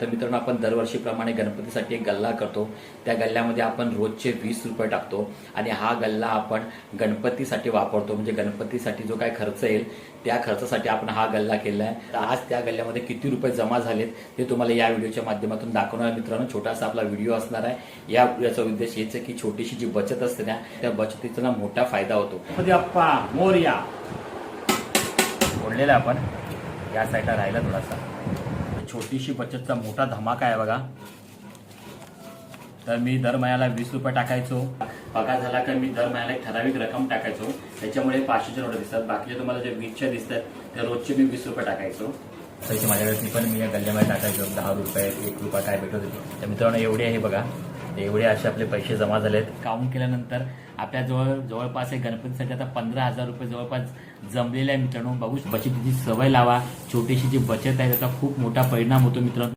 तर मित्रांनो, आपण दरवर्षीप्रमाणे गणपतीसाठी एक गल्ला करतो. त्या गल्ल्यामध्ये आपण रोजचे 20 रुपये टाकतो आणि हा गल्ला आपण गणपतीसाठी वापरतो. म्हणजे गणपतीसाठी जो काय खर्च येईल त्या खर्चासाठी आपण हा गल्ला केला आहे. तर आज त्या गल्ल्यामध्ये किती रुपये जमा झालेत ते तुम्हाला या व्हिडिओच्या माध्यमातून दाखवणार. मित्रांनो, छोटासा आपला व्हिडिओ असणार आहे. या व्हिडिओचा उद्देश हेच आहे की छोटीशी जी बचत असते ना, त्या बचतीचा ना मोठा फायदा होतो. अप्पा मोरया बोललेला आपण या साईडला राहिला थोडासा. छोटीशी बचतचा मोठा धमाका आहे बघा. तर मी दर महिन्याला 20 रुपये टाकायचो. पगार झाला का मी दर महिन्याला एक ठराविक रक्कम टाकायचो. त्याच्यामुळे 500च्या नोटा दिसतात. बाकीचे तुम्हाला जे 20च्या दिसतात ते रोजचे मी 20 रुपये टाकायचो. तसे माझ्याकडे पण मी या गल्ल्यामध्ये टाकायचो. 10 रुपये 1 रुपया काय भेटत होते. तर मित्रांनो, एवढे आहे बघा. एवढे असे आपले पैसे जमा झालेत. काउंट केल्यानंतर आपल्या जवळपास एक गणपतीसाठी आता 15,000 रुपये जवळपास जमलेले आहे. मित्रांनो, बघू, बचतीची सवय लावा. छोटीशी जी बचत आहे त्याचा खूप मोठा परिणाम होतो मित्रांनो.